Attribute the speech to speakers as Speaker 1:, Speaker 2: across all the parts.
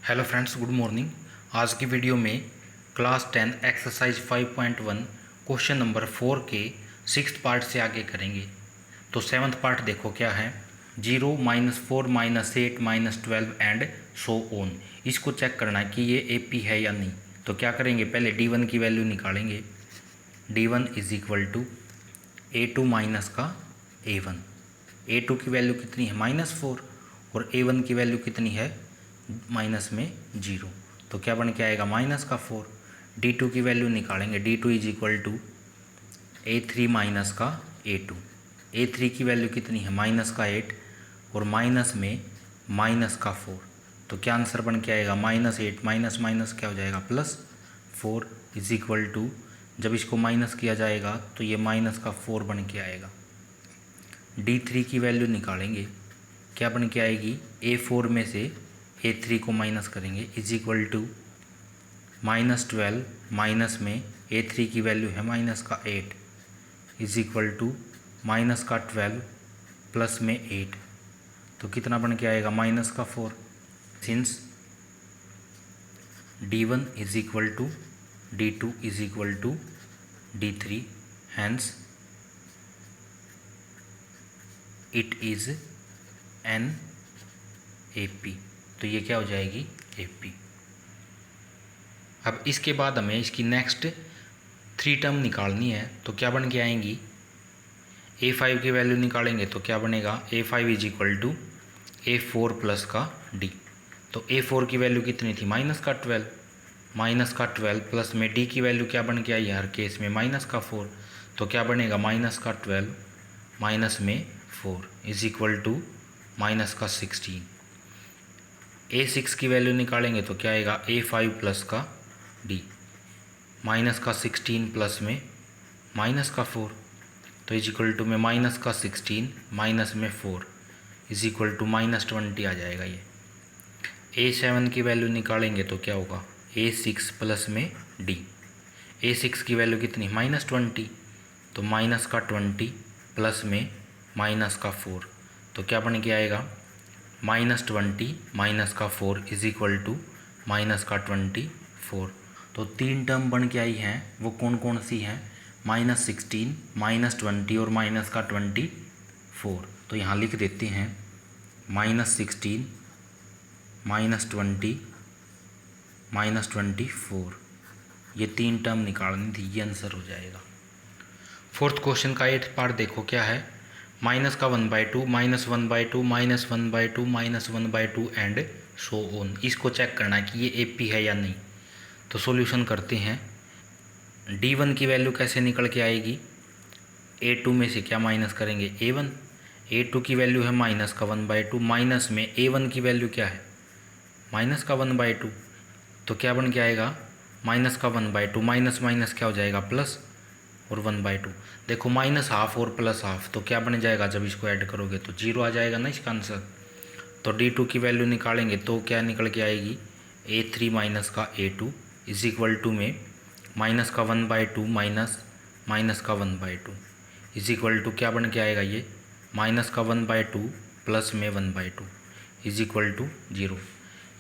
Speaker 1: Hello friends, good morning. आज की video में क्लास 10 एक्सरसाइज 5.1 क्वेश्चन नंबर 4 के 6th पार्ट से आगे करेंगे। तो 7th पार्ट देखो क्या है। 0, -4, -8, -12 एंड सो ऑन। इसको चेक करना है कि ये AP है या नहीं। तो क्या करेंगे, पहले D1 की वैल्यू निकालेंगे। D1 is equal to A2 minus का A1। A2 की वैल्यू कितनी है, -4, और A1 की वैल्यू कितनी है, माइनस में 0। तो क्या बन के आएगा, -4। D2 की वैल्यू निकालेंगे। D2 is equal to A3 minus का A2। A3 की वैल्यू कितनी है, -8, और माइनस में -4। तो क्या आंसर बन के आएगा, -8 माइनस माइनस क्या हो जाएगा, +4 इज इक्वल टू, जब इसको माइनस किया जाएगा तो ये -4 बन के आएगा। D3 की वैल्यू निकालेंगे। क्या बन के आएगी, A4 में से A3 को माइनस करेंगे, इज इक्वल टू -12 माइनस में A3 की वैल्यू है -8, इज इक्वल टू -12 प्लस में 8। तो कितना बन के आएगा, -4। Since D1 is equal to D2 is equal to D3, hence it is an AP। तो ये क्या हो जाएगी, AP। अब इसके बाद हमें इसकी नेक्स्ट 3 टर्म निकालनी है। तो क्या बन के आएंगी, A5 की वैल्यू निकालेंगे। तो क्या बनेगा, A5 is equal to A4 plus का D। तो A4 की वैल्यू कितनी थी, -12, -12 प्लस में D की वैल्यू क्या बन के आई हर केस में, -4। तो क्या बनेगा, -12 माइनस में 4 इज इक्वल टू -16। A6 की वैल्यू निकालेंगे। तो क्या आएगा, A5 प्लस का D, -16 प्लस में -4। तो इज इक्वल टू में -16 माइनस में 4 इज इक्वल टू -20 आ जाएगा ये। A7 की वैल्यू निकालेंगे। तो क्या होगा, A6 प्लस में D। A6 की वैल्यू कितनी, -20। तो -20 प्लस में -4। तो क्या बन के आएगा, -20 -4 इज इक्वल टू -24। तो 3 टर्म बन के आई हैं, वो कौन कौन सी हैं, -16, -20 और -24। तो यहाँ लिख देते हैं -16 -20 -24। ये 3 टर्म निकालनी थी, ये आंसर हो जाएगा। 4th क्वेश्चन का 8th पार्ट देखो क्या है। माइनस का 1/2, -1/2, -1/2, -1/2 एंड सो ऑन। इसको चेक करना है कि ये AP है या नहीं। तो सॉल्यूशन करते हैं। D1 की वैल्यू कैसे निकल के आएगी, A2 में से क्या माइनस करेंगे, A1। A2 की वैल्यू है -1/2, माइनस में A1 की वैल्यू क्या है, -1/2। तो क्या बन के आएगा, -1/2 माइनस माइनस क्या हो जाएगा, प्लस, और 1/2। देखो -½ और +½ तो क्या बन जाएगा, जब इसको ऐड करोगे तो 0 आ जाएगा ना इसका आंसर। तो D2 की वैल्यू निकालेंगे। तो क्या निकल के आएगी, A3 माइनस का A2 इज इक्वल टू में -1/2 माइनस का 1/2 इज इक्वल टू क्या बन के आएगा, ये -1/2 प्लस में 1/2 इज इक्वल टू 0।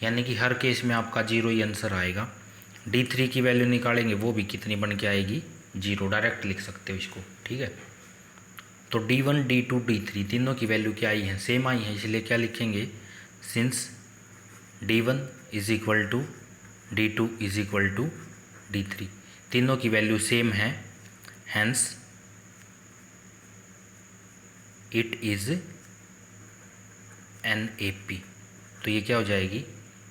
Speaker 1: यानी कि हर केस में आपका 0 ही आंसर आएगा। D3 की वैल्यू निकालेंगे, वो भी कितनी बन के आएगी, 0। डायरेक्ट लिख सकते हो इसको, ठीक है। तो D1 D2 D3 तीनों की वैल्यू क्या आई है, सेम आई है, इसलिए क्या लिखेंगे, since D1 is equal to D2 is equal to D3, तीनों की वैल्यू सेम है, hence it is an AP। तो ये क्या हो जाएगी,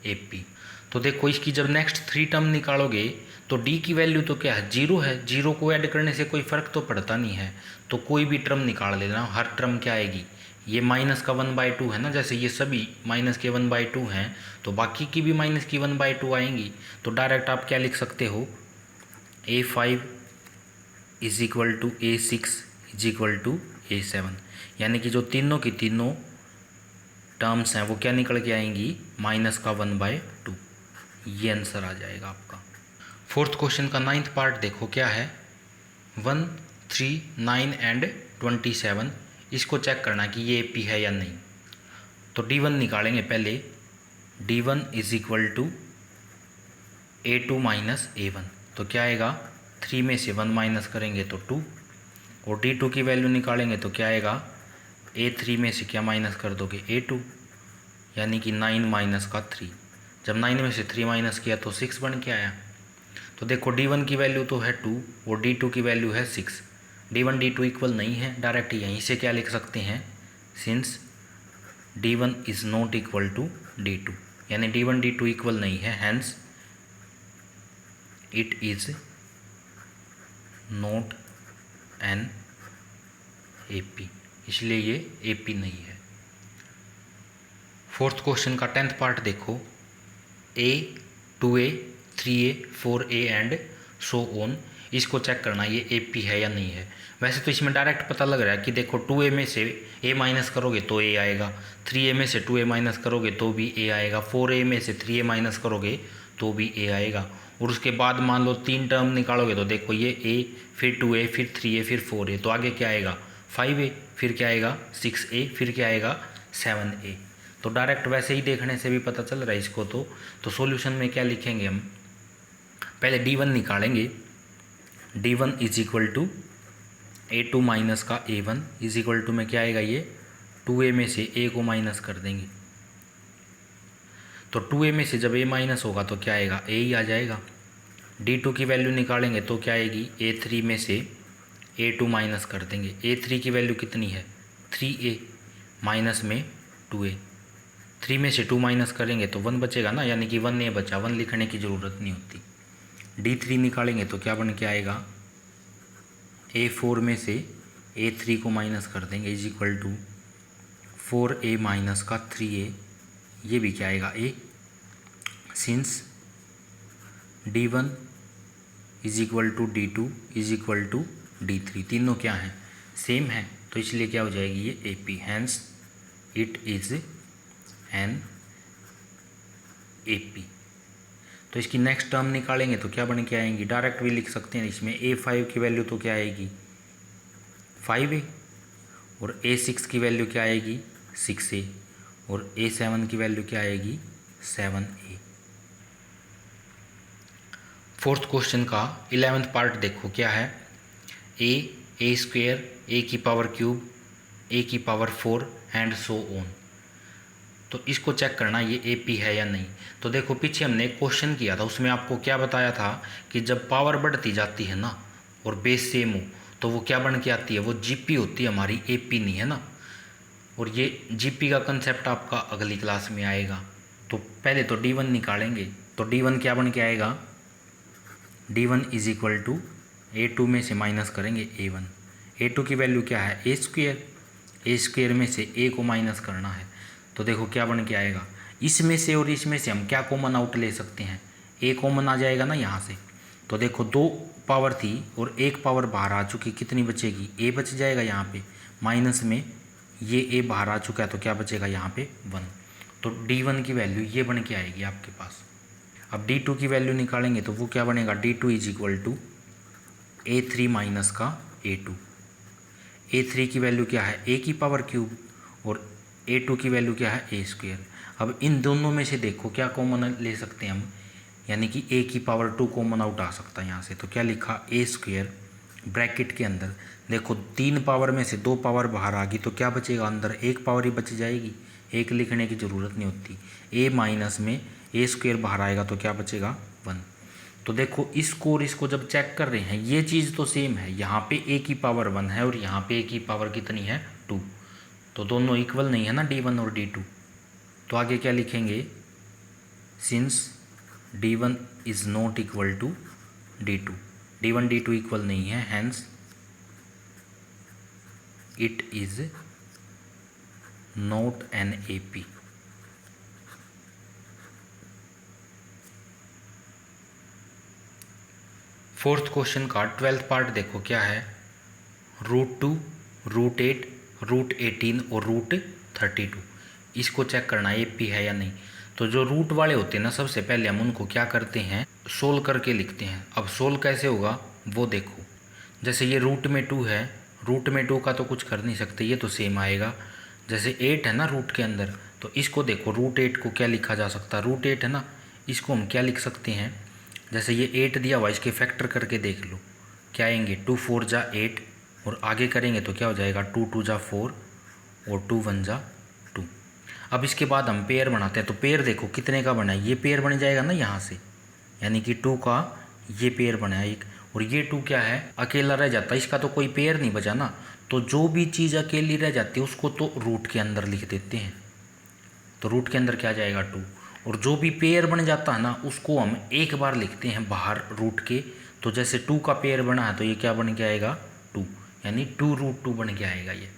Speaker 1: AP। तो देखो इसकी जब नेक्स्ट 3 टर्म निकालोगे तो D की वैल्यू तो क्या है, 0 है। 0 को ऐड करने से कोई फ़र्क तो पड़ता नहीं है। तो कोई भी टर्म निकाल लेना, हर टर्म क्या आएगी, ये माइनस का 1/2 है ना, जैसे ये सभी माइनस के 1/2 हैं, तो बाकी की भी माइनस की 1/2 आएंगी। तो डायरेक्ट आप क्या लिख सकते हो, A5 is equal to A6 is equal to A7। यानी कि जो तीनों की तीनों टर्म्स हैं वो क्या निकल के आएंगी, माइनस का 1/2। ये आंसर आ जाएगा आपका। 4th क्वेश्चन का 9th पार्ट देखो क्या है। 1, 3, 9 एंड 27। इसको चेक करना कि ये AP है या नहीं। तो D1 निकालेंगे पहले। D1 is equal to A2 minus A1, तो क्या आएगा 3 में से 1 माइनस करेंगे तो 2, और D2 की वैल्यू निकालेंगे तो क्या आएगा A3 में से क्या माइनस कर दोगे A2, यानी कि 9 माइनस का 3। जब 9 में से 3 माइनस किया तो 6 बन के आया। तो देखो D1 की वैल्यू तो है 2 और D2 की वैल्यू है 6। D1 D2 इक्वल नहीं है, डायरेक्ट यहीं से क्या लिख सकते हैं, since D1 is not equal to D2, यानी D1 D2 इक्वल नहीं है, hence it is not an AP, इसलिए ये AP नहीं है। फोर्थ क्वेश्चन का 10th पार्ट देखो, A 2A 3A 4A and so on, इसको चेक करना ये AP है या नहीं है। वैसे तो इसमें डायरेक्ट पता लग रहा है कि देखो 2A में से A माइनस करोगे तो A आएगा, 3A में से 2A माइनस करोगे तो भी A आएगा, 4A में से 3A माइनस करोगे तो भी A आएगा, और उसके बाद मान लो 3 टर्म निकालोगे तो देखो ये A फिर 2A फिर 3A फिर 4A, तो आगे क्या आएगा 5A, फिर क्या आएगा 6A, फिर क्या आएगा 7A। तो डायरेक्ट वैसे ही देखने से भी पता चल रहा है इसको। तो सॉल्यूशन में क्या लिखेंगे हम, पहले D1 निकालेंगे, D1 is equal to A2 minus का A1 इज इक्वल टू में क्या आएगा, ये 2A में से A को माइनस कर देंगे, तो 2A में से जब A माइनस होगा तो क्या आएगा A ही आ जाएगा। D2 की वैल्यू निकालेंगे तो क्या आएगी, A3 में से A2 माइनस कर देंगे, A3 की वैल्यू कितनी है 3A माइनस में 2A, 3 में से 2 माइनस करेंगे तो 1 बचेगा ना, यानी कि 1 A बचा, 1 लिखने की ज़रूरत नहीं होती। D3 निकालेंगे तो क्या बन के आएगा, A4 में से A3 को माइनस कर देंगे is equal to 4A minus का 3A, ये भी क्या आएगा A, since D1 is equal to D2 is equal to D3, तीनों क्या हैं सेम है, तो इसलिए क्या हो जाएगी ये AP, hence it is an AP। तो इसकी नेक्स्ट टर्म निकालेंगे तो क्या बन के आएंगी, डायरेक्ट भी लिख सकते हैं इसमें, A5 की वैल्यू तो क्या आएगी 5A, और A6 की वैल्यू क्या आएगी 6A, और A7 की वैल्यू क्या आएगी 7A। फोर्थ क्वेश्चन का 11th पार्ट देखो क्या है, A स्क्वेयर A की पावर क्यूब A की पावर 4 एंड सो ऑन, तो इसको चेक करना ये AP है या नहीं। तो देखो पीछे हमने क्वेश्चन किया था, उसमें आपको क्या बताया था कि जब पावर बढ़ती जाती है ना और बेस सेम हो तो वो क्या बन के आती है, वो GP होती है हमारी, AP नहीं है ना। और ये GP का कंसेप्ट आपका अगली क्लास में आएगा। तो पहले तो D1 निकालेंगे, तो D1 क्या बन के आएगा, D1 is equal to A2 में से माइनस करेंगे A1, A2 की वैल्यू क्या है A स्क्वेयर में से A को माइनस करना है, तो देखो क्या बन के आएगा, इसमें से और इसमें से हम क्या कॉमन आउट ले सकते हैं, A कॉमन आ जाएगा ना यहाँ से। तो देखो 2 पावर थी और 1 पावर बाहर आ चुकी, कितनी बचेगी A बच जाएगा यहाँ पे, माइनस में ये A बाहर आ चुका है तो क्या बचेगा यहाँ पे 1। तो D1 की वैल्यू ये बन के आएगी आपके पास। अब D2 की वैल्यू निकालेंगे तो वो क्या बनेगा, D2 is equal to A3 minus का A2, A3 की वैल्यू क्या है A की पावर क्यूब, और A2 की वैल्यू क्या है A स्क्वेयर। अब इन दोनों में से देखो क्या कॉमन ले सकते हैं हम, यानी कि A की पावर 2 कॉमन आउट आ सकता है यहाँ से, तो क्या लिखा A स्क्वेयर ब्रैकेट के अंदर, देखो 3 पावर में से 2 पावर बाहर आ गई तो क्या बचेगा अंदर, 1 पावर ही बच जाएगी, 1 लिखने की ज़रूरत नहीं होती। A माइनस में A स्क्वेयर बाहर आएगा तो क्या बचेगा 1। तो देखो इसको और इसको जब चेक कर रहे हैं ये चीज़ तो सेम है, यहाँ पे A की पावर 1 है और यहाँ पे A की पावर कितनी है 2, तो दोनों इक्वल नहीं है ना D1 और D2। तो आगे क्या लिखेंगे, since D1 is not equal to D2, D1 D2 equal नहीं है, hence it is not an AP। Fourth question का 12th पार्ट देखो क्या है, √2 √8 √18 और √32, इसको चेक करना AP है या नहीं। तो जो रूट वाले होते हैं ना, सबसे पहले हम उनको क्या करते हैं सोल्व करके लिखते हैं। अब सोल्व कैसे होगा वो देखो, जैसे ये रूट में 2 है, रूट में 2 का तो कुछ कर नहीं सकते, ये तो सेम आएगा। जैसे 8 है ना रूट के अंदर, तो इसको देखो √8 को क्या लिखा जा सकता है, √8 है ना, इसको हम क्या लिख सकते हैं, जैसे ये 8 दिया हुआ, इसके फैक्टर करके देख लो क्या आएंगे, 2 4 जा 8 और आगे करेंगे तो क्या हो जाएगा, 2 2 जा 4 और 2 1 जा 2। अब इसके बाद हम पेयर बनाते हैं, तो पेयर देखो कितने का बना है, ये पेयर बन जाएगा ना यहाँ से, यानी कि 2 का ये पेयर बना है एक, और ये 2 क्या है, अकेला रह जाता है, इसका तो कोई पेयर नहीं बचा ना। तो जो भी चीज़ अकेली रह जाती है उसको तो रूट के अंदर लिख देते हैं, तो रूट के अंदर क्या जाएगा 2, और जो भी पेयर बन जाता है ना उसको हम एक बार लिखते हैं बाहर रूट के। तो जैसे 2 का पेयर बना है तो ये क्या बन के आएगा 2, यानी 2√2 बन के आएगा ये।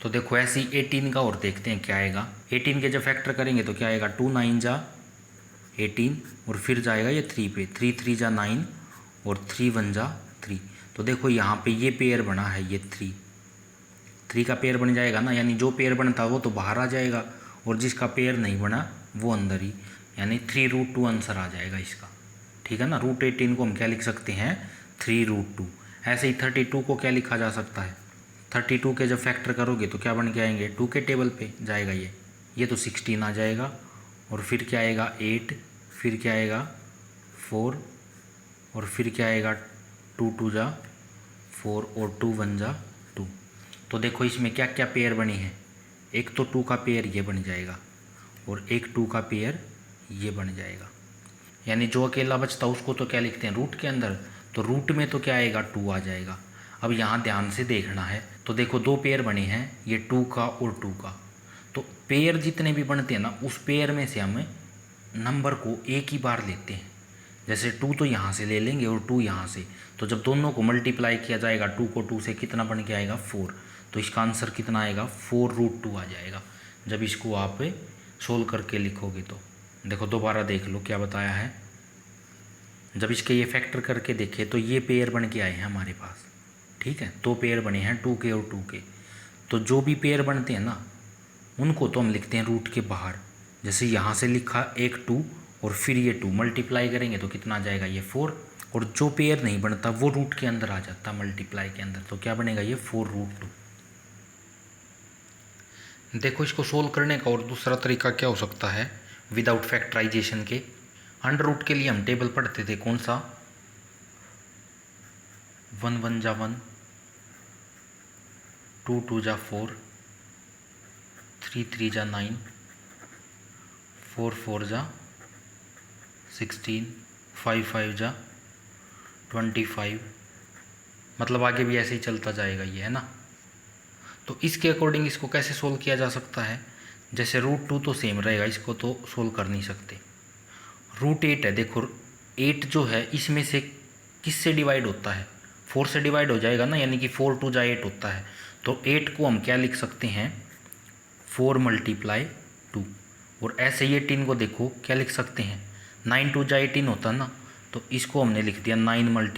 Speaker 1: तो देखो ऐसे ही 18 का और देखते हैं क्या आएगा, 18 के जब फैक्टर करेंगे तो क्या आएगा, 2 9 जा 18 और फिर जाएगा ये 3 पे, 3 3 जा 9 और 3 1 जा 3। तो देखो यहाँ पे ये पेयर बना है, ये 3 का पेयर बन जाएगा ना, यानी जो पेयर बनता है वो तो बाहर आ जाएगा और जिसका पेयर नहीं बना वो अंदर ही, यानी 3√2 आंसर आ जाएगा इसका, ठीक है ना। √18 को हम क्या लिख सकते हैं, 3√2। ऐसे ही 32 को क्या लिखा जा सकता है, 32 के जब फैक्टर करोगे तो क्या बन के आएंगे, 2 के टेबल पे जाएगा ये तो 16 आ जाएगा, और फिर क्या आएगा 8, फिर क्या आएगा 4 और फिर क्या आएगा 2 2 जा 4 और 2 1 जा 2। तो देखो इसमें क्या क्या पेयर बनी है, एक तो 2 का पेयर ये बन जाएगा और एक 2 का पेयर ये बन जाएगा, यानी जो अकेला बचता उसको तो क्या लिखते हैं रूट के अंदर, तो रूट में तो क्या आएगा 2 आ जाएगा। अब यहाँ ध्यान से देखना है, तो देखो 2 पेयर बने हैं, ये 2 का और 2 का, तो पेयर जितने भी बनते हैं ना उस पेयर में से हम नंबर को एक ही बार लेते हैं, जैसे 2 तो यहाँ से ले लेंगे और 2 यहाँ से, तो जब दोनों को मल्टीप्लाई किया जाएगा 2 को 2 से कितना बन के आएगा 4, तो इसका आंसर कितना आएगा 4√2 आ जाएगा जब इसको आप सोल्व करके लिखोगे। तो देखो दोबारा देख लो क्या बताया है, जब इसके ये फैक्टर करके देखे तो ये पेयर बन के आए हैं हमारे पास, ठीक है, 2 पेयर बने हैं 2 के और 2 के। तो जो भी पेयर बनते हैं ना उनको तो हम लिखते हैं रूट के बाहर, जैसे यहाँ से लिखा एक 2 और फिर ये 2 मल्टीप्लाई करेंगे तो कितना आ जाएगा ये 4, और जो पेयर नहीं बनता वो रूट के अंदर आ जाता मल्टीप्लाई के अंदर, तो क्या बनेगा ये 4√2। देखो इसको सोल्व करने का और दूसरा तरीका क्या हो सकता है विदाउट फैक्टराइजेशन के, अंडर रूट के लिए हम टेबल पढ़ते थे कौन सा, 1 1 जा 1, 2 2 जा 4, 3 3 जा 9, 4 4 जा 16, 5 5 जा 25, मतलब आगे भी ऐसे ही चलता जाएगा ये, है ना। तो इसके अकॉर्डिंग इसको कैसे सोल्व किया जा सकता है, जैसे √2 तो सेम रहेगा, इसको तो सोल्व कर नहीं सकते। √8 है, देखो 8 जो है इसमें से किससे डिवाइड होता है, 4 से डिवाइड हो जाएगा ना, यानी कि 4 2 जा 8 होता है, तो 8 को हम क्या लिख सकते हैं 4 × 2, और ऐसे ही 18 को देखो क्या लिख सकते हैं 9 2 जा 18 होता ना, तो इसको हमने लिख दिया 9 ×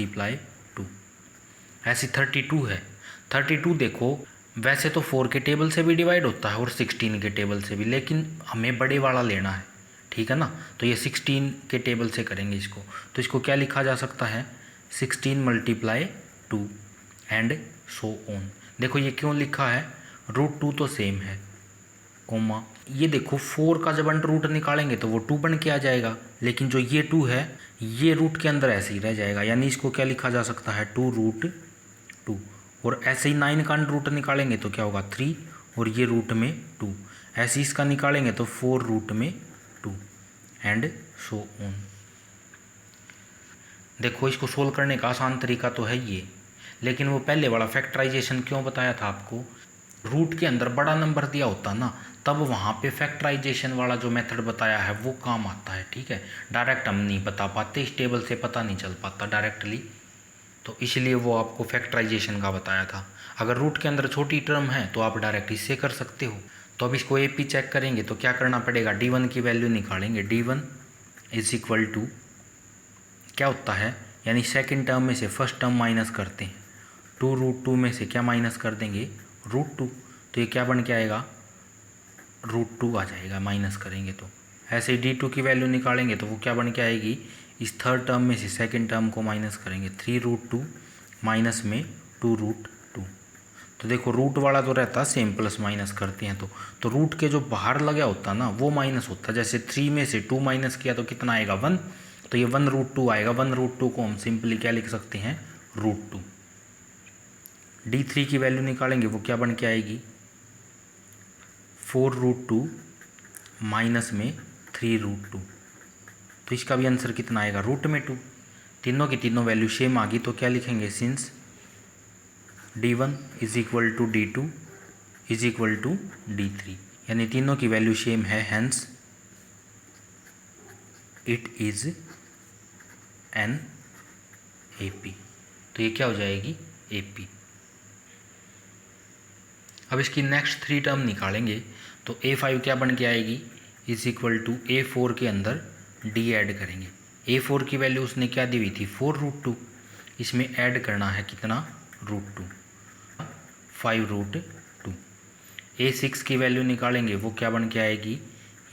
Speaker 1: 2। ऐसी 32 है, 32 देखो वैसे तो 4 के टेबल से भी डिवाइड होता है और 16 के टेबल से भी, लेकिन हमें बड़े वाला लेना है, ठीक है ना, तो ये 16 के टेबल से करेंगे इसको, तो इसको क्या लिखा जा सकता है 16 × 2 एंड सो ऑन। देखो ये क्यों लिखा है, √2 तो सेम है, कोमा ये देखो 4 का जब अंडर रूट निकालेंगे तो वो 2 बन के आ जाएगा, लेकिन जो ये 2 है ये रूट के अंदर ऐसे ही रह जाएगा, यानी इसको क्या लिखा जा सकता है 2√2, और ऐसे ही 9 का अंडर रूट निकालेंगे तो क्या होगा 3 और ये रूट में 2, ऐसे ही इसका निकालेंगे तो 4√2 एंड सो ऑन। देखो इसको सोल्व करने का आसान तरीका तो है ये, लेकिन वो पहले वाला फैक्टराइजेशन क्यों बताया था आपको, रूट के अंदर बड़ा नंबर दिया होता ना तब वहाँ पे फैक्टराइजेशन वाला जो मेथड बताया है वो काम आता है, ठीक है, डायरेक्ट हम नहीं बता पाते, इस टेबल से पता नहीं चल पाता डायरेक्टली, तो इसलिए वो आपको फैक्टराइजेशन का बताया था। अगर रूट के अंदर छोटी टर्म है तो आप डायरेक्ट इससे कर सकते हो। तो अब इसको AP चेक करेंगे तो क्या करना पड़ेगा, D1 की वैल्यू निकालेंगे, D1 = क्या होता है, यानी सेकंड टर्म में से फर्स्ट टर्म माइनस करते हैं, 2√2 में से क्या माइनस कर देंगे √2, तो ये क्या बन के आएगा √2 आ जाएगा माइनस करेंगे तो। ऐसे ही D2 की वैल्यू निकालेंगे तो वो क्या बन के आएगी, इस थर्ड टर्म में से सेकंड टर्म को माइनस करेंगे, 3√2 माइनस में 2√2, तो देखो रूट वाला जो रहता है सेम प्लस माइनस करते हैं तो रूट के जो बाहर लगा होता ना वो माइनस होता। जैसे 3 में से 2 माइनस किया तो कितना आएगा 1, तो ये 1√2 आएगा। 1√2 को हम सिंपली क्या लिख सकते हैं √2। D3 की वैल्यू निकालेंगे वो क्या बन के आएगी 4√2 माइनस में 3√2। तो इसका भी आंसर कितना आएगा रूट में 2। तीनों की तीनों वैल्यू सेम आ गई तो क्या लिखेंगे since D1 is equal to D2 is equal to D3, यानी तीनों की वैल्यू सेम है, hence it is an AP। तो ये क्या हो जाएगी AP। अब इसकी नेक्स्ट 3 टर्म निकालेंगे तो A5 क्या बन के आएगी इज इक्वल टू A4 के अंदर D ऐड करेंगे। A4 की वैल्यू उसने क्या दी हुई थी 4√2, इसमें ऐड करना है कितना √2 5√2। A6 की वैल्यू निकालेंगे वो क्या बन के आएगी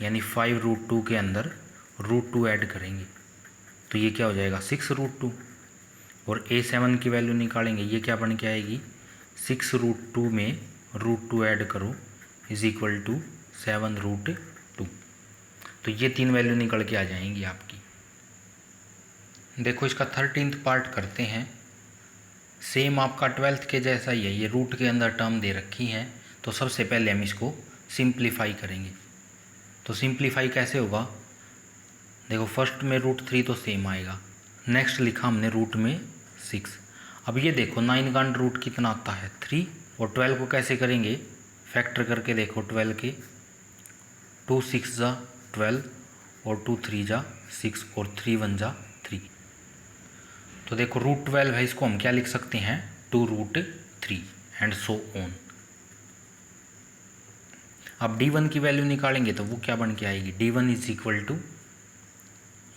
Speaker 1: यानी 5√2 के अंदर √2 ऐड करेंगे तो ये क्या हो जाएगा 6√2। और A7 की वैल्यू निकालेंगे ये क्या बन के आएगी 6√2 में √2 ऐड करो इज इक्वल टू 7√2। तो ये 3 वैल्यू निकल के आ जाएंगी आपकी। देखो इसका 13th पार्ट करते हैं। सेम आपका 12th के जैसा ही है, ये रूट के अंदर टर्म दे रखी हैं। तो सबसे पहले हम इसको सिंप्लीफाई करेंगे। तो सिंप्लीफाई कैसे होगा देखो फर्स्ट में √3 तो सेम आएगा, नेक्स्ट लिखा हमने रूट में 6। अब ये देखो 9 का अंडर रूट कितना आता है 3, और 12 को कैसे करेंगे फैक्टर करके देखो 12 के 2 6 जा 12 और 2 3 जा 6 और 3 1 जा 3। तो देखो √12 है, इसको हम क्या लिख सकते हैं 2√3 एंड सो ऑन। अब D1 की वैल्यू निकालेंगे तो वो क्या बन के आएगी D1 इज इक्वल टू,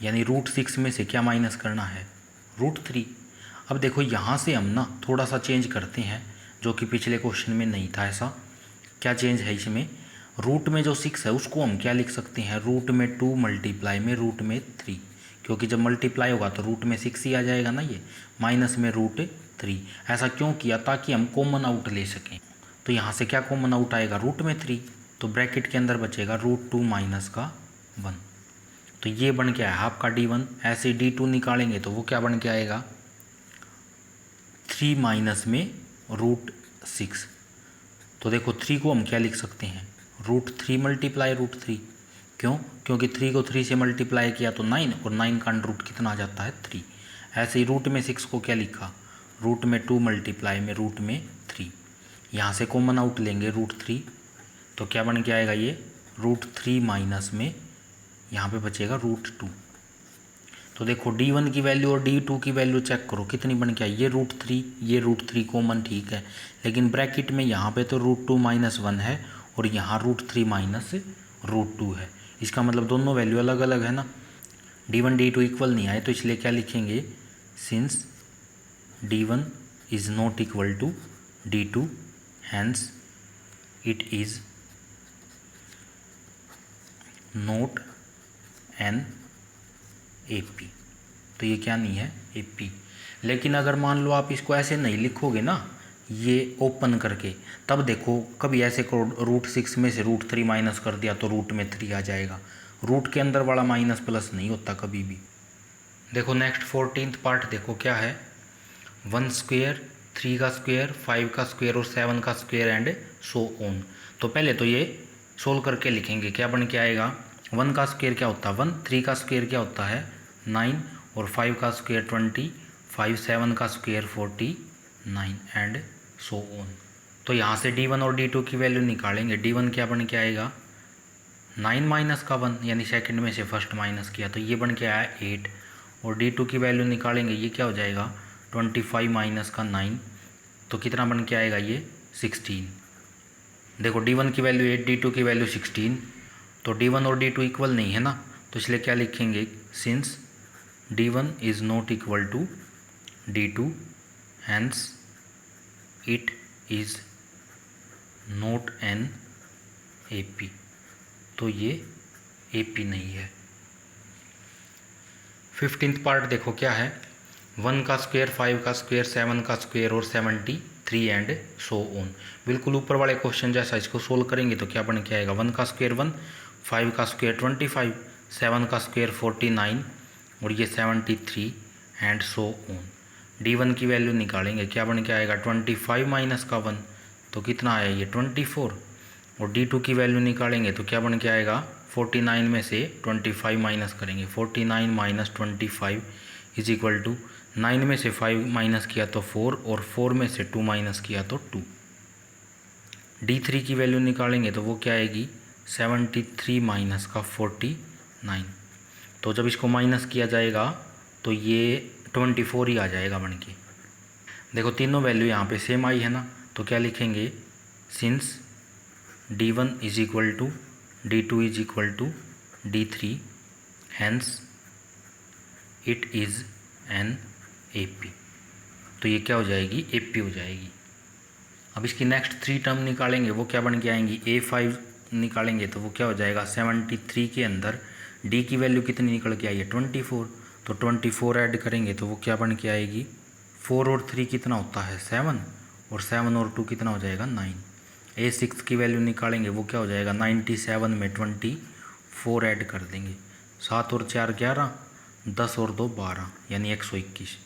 Speaker 1: यानी √6 में से क्या माइनस करना है √3। अब देखो यहाँ से हम ना थोड़ा सा चेंज करते हैं जो कि पिछले क्वेश्चन में नहीं था ऐसा। क्या चेंज है इसमें रूट में जो 6 है उसको हम क्या लिख सकते हैं रूट में 2 मल्टीप्लाई में रूट में 3, क्योंकि जब मल्टीप्लाई होगा तो रूट में 6 ही आ जाएगा ना, ये माइनस में √3। ऐसा क्यों किया ताकि हम कॉमन आउट ले सकें। तो यहाँ से क्या कॉमन आउट आएगा रूट में 3, तो ब्रैकेट के अंदर बचेगा √2 माइनस का 1। तो ये बन के आया आपका D1। ऐसे D2 निकालेंगे तो वो क्या बन के आएगा 3 माइनस में √6। तो देखो 3 को हम क्या लिख सकते हैं √3 मल्टीप्लाई √3। क्यों, क्योंकि 3 को 3 से मल्टीप्लाई किया तो 9, और 9 का अंडर रूट कितना आ जाता है 3। ऐसे ही रूट में 6 को क्या लिखा रूट में 2 मल्टीप्लाई में रूट में 3। यहाँ से कॉमन आउट लेंगे √3 तो क्या बन के आएगा ये √3 माइनस में यहाँ पे बचेगा √2। तो देखो D1 की वैल्यू और D2 की वैल्यू चेक करो कितनी बन के आई, ये √3 कॉमन ठीक है, लेकिन ब्रैकेट में यहाँ पे तो √2 माइनस 1 है और यहाँ √3 माइनस √2 है। इसका मतलब दोनों वैल्यू अलग अलग है ना, D1 D2 इक्वल नहीं आए, तो इसलिए क्या लिखेंगे since D1 is not equal to D2 hence it is not an AP। तो ये क्या नहीं है AP। लेकिन अगर मान लो आप इसको ऐसे नहीं लिखोगे ना ये ओपन करके, तब देखो कभी ऐसे करो √6 में से √3 माइनस कर दिया तो रूट में 3 आ जाएगा। रूट के अंदर वाला माइनस प्लस नहीं होता कभी भी। देखो नेक्स्ट 14th पार्ट देखो क्या है 1 स्क्वेयर 3 का स्क्वेयर 5 का स्क्वेयर और 7 का स्क्वेयर एंड सो ऑन। तो पहले तो ये सोल्व करके लिखेंगे क्या बन के आएगा 1 का स्क्वेयर क्या होता है 1, 3 का स्क्वेयर क्या होता है 9 और 5 का स्क्वेयर 20, 5 7 का स्क्वेयर 49 एंड सो ऑन। तो यहाँ से D1 और D2 की वैल्यू निकालेंगे। D1 क्या बन के आएगा 9 माइनस का 1, यानी सेकंड में से फर्स्ट माइनस किया तो ये बन के आया 8। और D2 की वैल्यू निकालेंगे ये क्या हो जाएगा 25 माइनस का 9, तो कितना बन के आएगा ये 16। देखो D1 की वैल्यू 8 D2 की वैल्यू 16, तो D1 और D2 इक्वल नहीं है ना, तो इसलिए क्या लिखेंगे since D1 is not equal to D2 hence it is not an AP। तो ये AP नहीं है। 15th पार्ट देखो क्या है 1 का स्क्वेयर 5 का स्क्वेयर 7 का स्क्वेयर और 70 3 एंड सो ऑन। बिल्कुल ऊपर वाले क्वेश्चन जैसा इसको सोल्व करेंगे तो क्या बन के आएगा, 1 का स्क्वायर 1, 5 का स्क्वायर 25, 7 का स्क्वायर 49 और ये 73 एंड सो ऑन। D1 की वैल्यू निकालेंगे, क्या बन के आएगा 25 माइनस का 1 तो कितना आया ये 24, और D2 की वैल्यू निकालेंगे तो क्या बन के आएगा 49 में से 25 माइनस करेंगे, 49 माइनस 25 इज इक्वल टू 9 में से 5 माइनस किया तो 4 और 4 में से 2 माइनस किया तो 2। D3 की वैल्यू निकालेंगे तो वो क्या आएगी 73 माइनस का 49। तो जब इसको माइनस किया जाएगा तो ये 24 ही आ जाएगा बन के। देखो तीनों वैल्यू यहाँ पे सेम आई है ना, तो क्या लिखेंगे, since D1 is equal to D2 is equal to D3 hence it is an AP। तो ये क्या हो जाएगी AP हो जाएगी। अब इसकी नेक्स्ट 3 टर्म निकालेंगे, वो क्या बन के आएंगी, A5 निकालेंगे तो वो क्या हो जाएगा 73 के अंदर D की वैल्यू कितनी निकल के आई है 24, तो 24 ऐड करेंगे तो वो क्या बन के आएगी 4 और 3 कितना होता है 7, और 7 और 2 कितना हो जाएगा 9। A6 की वैल्यू निकालेंगे वो क्या हो जाएगा 97 में 24 ऐड कर देंगे, 7 और 4 11, 10 और 2 12 यानी 121।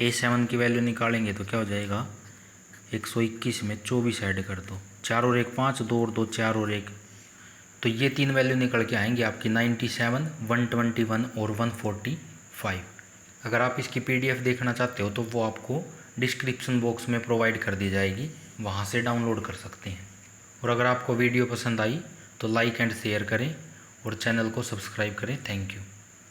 Speaker 1: A7 की वैल्यू निकालेंगे तो क्या हो जाएगा 121 में 24 ऐड कर दो, 4 और 1 5, 2 और 2 4 और 1, तो ये 3 वैल्यू निकल के आएंगी आपकी 97, 121 और 145। अगर आप इसकी PDF देखना चाहते हो तो वो आपको डिस्क्रिप्शन बॉक्स में प्रोवाइड कर दी जाएगी, वहाँ से डाउनलोड कर सकते हैं। और अगर आपको वीडियो पसंद आई तो लाइक एंड शेयर करें और चैनल को सब्सक्राइब करें। Thank you.